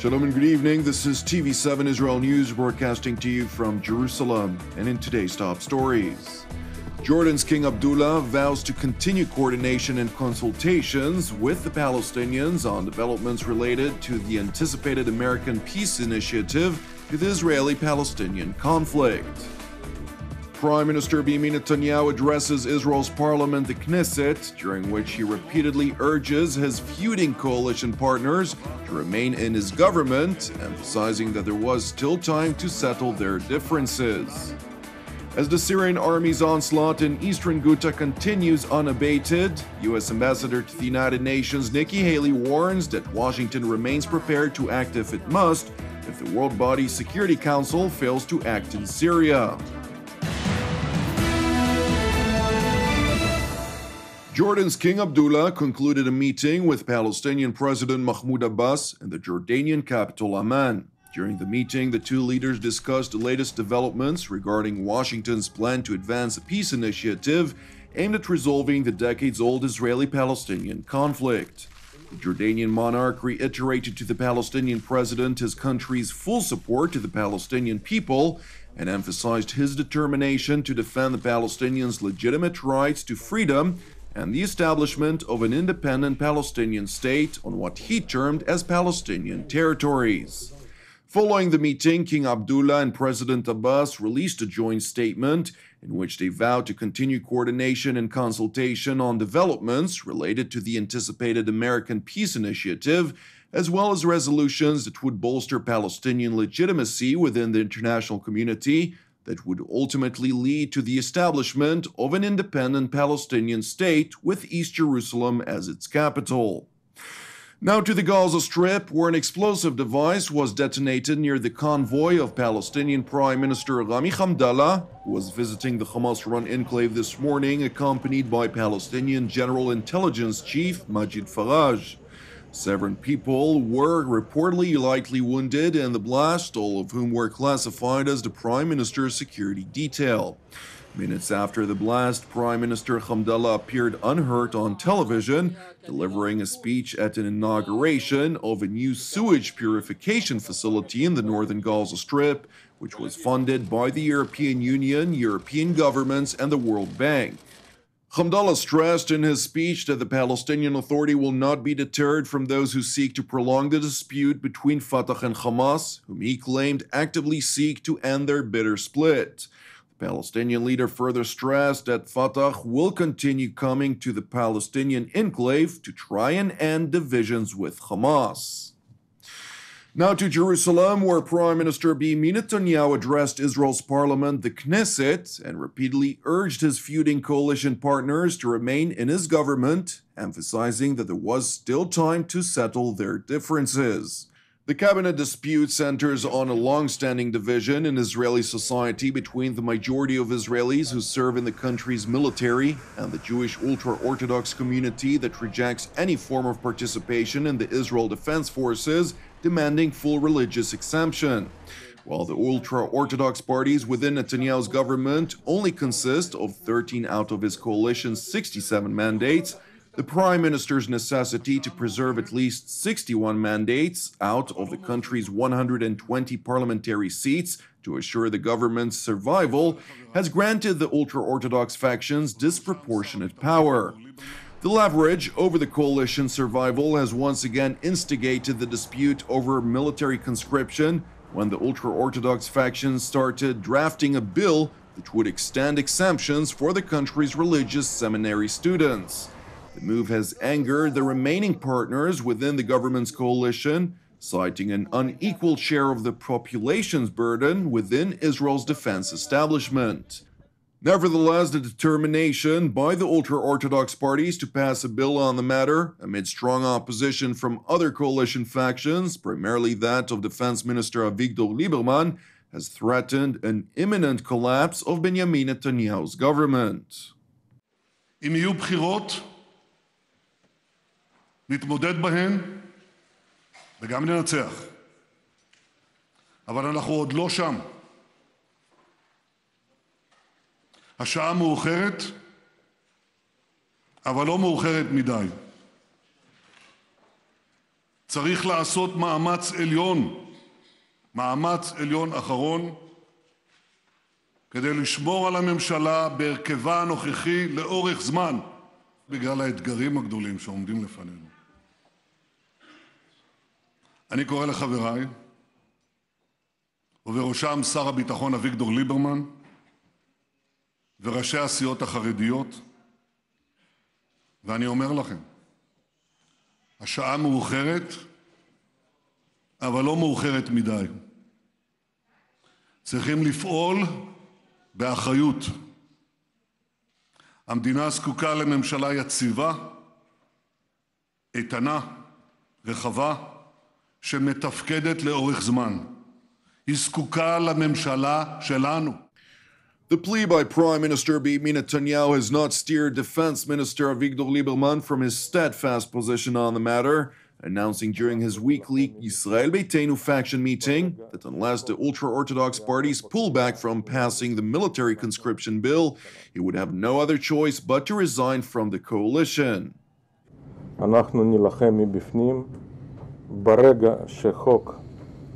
Shalom and good evening. This is TV7 Israel News broadcasting to you from Jerusalem. And in today's top stories, Jordan's King Abdullah vows to continue coordination and consultations with the Palestinians on developments related to the anticipated American peace initiative to the Israeli-Palestinian conflict. Prime Minister Benjamin Netanyahu addresses Israel's parliament, the Knesset, during which he repeatedly urges his feuding coalition partners to remain in his government, emphasizing that there was still time to settle their differences. As the Syrian army's onslaught in eastern Ghouta continues unabated, U.S. Ambassador to the United Nations Nikki Haley warns that Washington remains prepared to act if it must, if the world body's Security Council fails to act in Syria. Jordan's King Abdullah concluded a meeting with Palestinian President Mahmoud Abbas in the Jordanian capital Amman. During the meeting, the two leaders discussed the latest developments regarding Washington's plan to advance a peace initiative aimed at resolving the decades-old Israeli-Palestinian conflict. The Jordanian monarch reiterated to the Palestinian president his country's full support to the Palestinian people and emphasized his determination to defend the Palestinians' legitimate rights to freedom and the establishment of an independent Palestinian state on what he termed as Palestinian territories. Following the meeting, King Abdullah and President Abbas released a joint statement in which they vowed to continue coordination and consultation on developments related to the anticipated American peace initiative, as well as resolutions that would bolster Palestinian legitimacy within the international community that would ultimately lead to the establishment of an independent Palestinian state with East Jerusalem as its capital. Now to the Gaza Strip, where an explosive device was detonated near the convoy of Palestinian Prime Minister Abdullah, who was visiting the Hamas-run enclave this morning, accompanied by Palestinian General Intelligence Chief Majid Faraj. 7 people were reportedly lightly wounded in the blast, all of whom were classified as the Prime Minister's security detail. Minutes after the blast, Prime Minister Abdullah appeared unhurt on television, delivering a speech at an inauguration of a new sewage purification facility in the northern Gaza Strip, which was funded by the European Union, European governments, and the World Bank. Abdullah stressed in his speech that the Palestinian Authority will not be deterred from those who seek to prolong the dispute between Fatah and Hamas, whom he claimed actively seek to end their bitter split. The Palestinian leader further stressed that Fatah will continue coming to the Palestinian enclave to try and end divisions with Hamas. Now to Jerusalem, where Prime Minister Benjamin Netanyahu addressed Israel's parliament, the Knesset, and repeatedly urged his feuding coalition partners to remain in his government, emphasizing that there was still time to settle their differences. The cabinet dispute centers on a long-standing division in Israeli society between the majority of Israelis who serve in the country's military and the Jewish ultra-Orthodox community that rejects any form of participation in the Israel Defense Forces, demanding full religious exemption. While the ultra-Orthodox parties within Netanyahu's government only consist of 13 out of his coalition's 67 mandates, the Prime Minister's necessity to preserve at least 61 mandates out of the country's 120 parliamentary seats to assure the government's survival has granted the ultra-Orthodox factions disproportionate power. The leverage over the coalition's survival has once again instigated the dispute over military conscription when the ultra-Orthodox factions started drafting a bill that would extend exemptions for the country's religious seminary students. The move has angered the remaining partners within the government's coalition, citing an unequal share of the population's burden within Israel's defense establishment. Nevertheless, the determination by the ultra-Orthodox parties to pass a bill on the matter, amid strong opposition from other coalition factions, primarily that of Defense Minister Avigdor Lieberman, has threatened an imminent collapse of Benjamin Netanyahu's government. אם יהיו בחירות, נתמודד בהן וגם ננצח. אבל אנחנו עוד לא שם. השעה מאוחרת, אבל לא מאוחרת מדי. צריך לעשות מאמץ עליון אחרון, כדי לשמור על הממשלה בהרכבה הנוכחי לאורך זמן, בגלל האתגרים הגדולים שעומדים לפנינו. אני קורא לחבריי, ובראשם שר הביטחון אביגדור ליברמן, וראשי הסיעות החרדיות, ואני אומר לכם, השעה מאוחרת, אבל לא מאוחרת מדי. צריכים לפעול באחריות. המדינה זקוקה לממשלה יציבה, איתנה, רחבה, שמתפקדת לאורך זמן. היא זקוקה לממשלה שלנו. The plea by Prime Minister Benjamin Netanyahu has not steered Defense Minister Avigdor Lieberman from his steadfast position on the matter, announcing during his weekly Israeli-Palestinian faction meeting that unless the ultra-Orthodox parties pull back from passing the military conscription bill, he would have no other choice but to resign from the coalition. אנחנו נילחם מבפנים. ברגע שחוק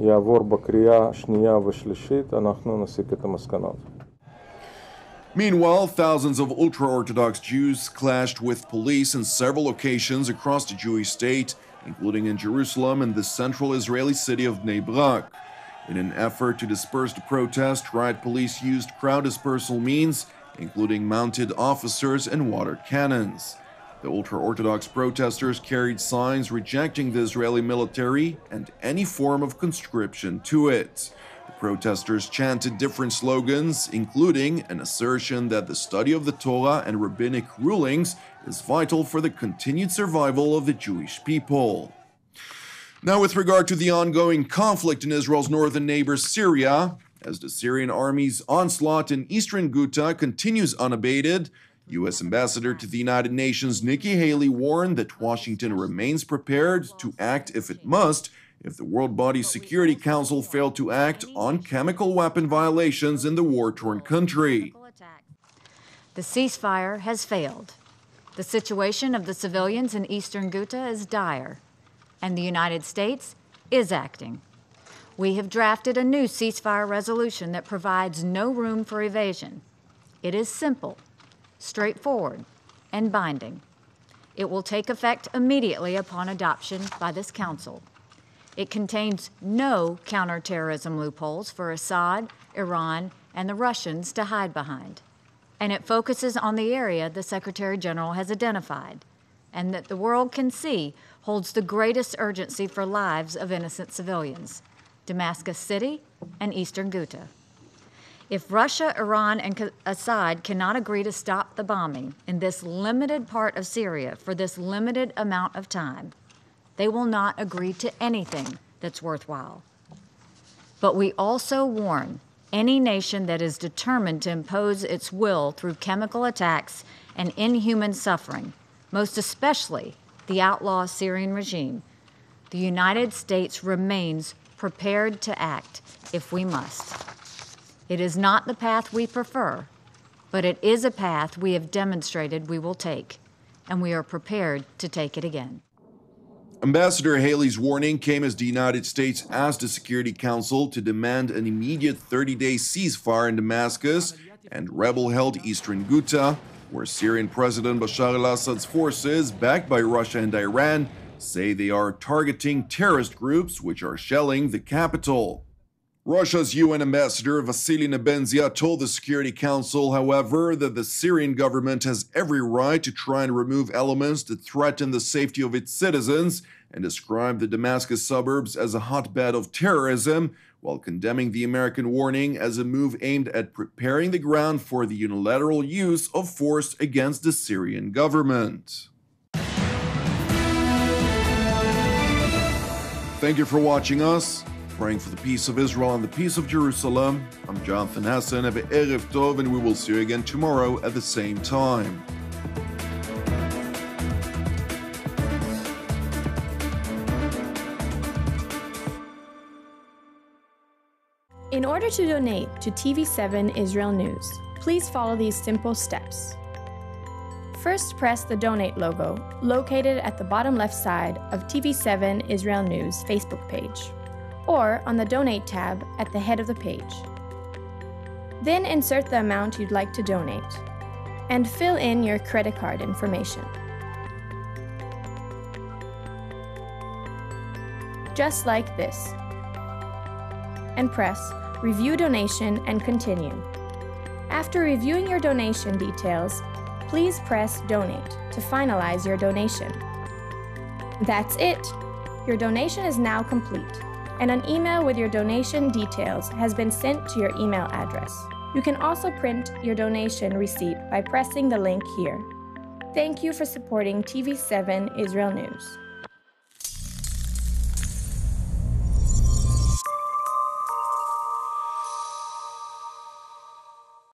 יעבור בקריאה שנייה ושלישית, אנחנו נסיק את המסקנות. Meanwhile, thousands of ultra-Orthodox Jews clashed with police in several locations across the Jewish state, including in Jerusalem and the central Israeli city of Bnei Brak. In an effort to disperse the protest, riot police used crowd dispersal means, including mounted officers and water cannons. The ultra-Orthodox protesters carried signs rejecting the Israeli military and any form of conscription to it. The protesters chanted different slogans, including an assertion that the study of the Torah and rabbinic rulings is vital for the continued survival of the Jewish people. Now, with regard to the ongoing conflict in Israel's northern neighbor Syria, as the Syrian army's onslaught in eastern Ghouta continues unabated, U.S. Ambassador to the United Nations Nikki Haley warned that Washington remains prepared to act if it must if the World Body Security Council failed to act on chemical weapon violations in the war-torn country. The ceasefire has failed. The situation of the civilians in eastern Ghouta is dire, and the United States is acting. We have drafted a new ceasefire resolution that provides no room for evasion. It is simple, straightforward, and binding. It will take effect immediately upon adoption by this Council. It contains no counterterrorism loopholes for Assad, Iran, and the Russians to hide behind. And it focuses on the area the Secretary General has identified, and that the world can see holds the greatest urgency for lives of innocent civilians, Damascus City and eastern Ghouta. If Russia, Iran, and Assad cannot agree to stop the bombing in this limited part of Syria for this limited amount of time, they will not agree to anything that's worthwhile. But we also warn any nation that is determined to impose its will through chemical attacks and inhuman suffering, most especially the outlaw Syrian regime, the United States remains prepared to act if we must. It is not the path we prefer, but it is a path we have demonstrated we will take, and we are prepared to take it again. Ambassador Haley's warning came as the United States asked the Security Council to demand an immediate 30-day ceasefire in Damascus and rebel-held eastern Ghouta, where Syrian President Bashar al-Assad's forces, backed by Russia and Iran, say they are targeting terrorist groups which are shelling the capital. Russia's UN ambassador Vasily Nebenzia told the Security Council, however, that the Syrian government has every right to try and remove elements that threaten the safety of its citizens and described the Damascus suburbs as a hotbed of terrorism, while condemning the American warning as a move aimed at preparing the ground for the unilateral use of force against the Syrian government. Thank you for watching us. Praying for the peace of Israel and the peace of Jerusalem. I'm Jonathan Hassan. Have an Erev Tov, and we will see you again tomorrow at the same time. In order to donate to TV7 Israel News, please follow these simple steps. First, press the Donate logo, located at the bottom left side of TV7 Israel News Facebook page, or on the Donate tab at the head of the page. Then insert the amount you'd like to donate, and fill in your credit card information. Just like this. And press Review Donation and continue. After reviewing your donation details, please press Donate to finalize your donation. That's it! Your donation is now complete, and an email with your donation details has been sent to your email address. You can also print your donation receipt by pressing the link here. Thank you for supporting TV7 Israel News.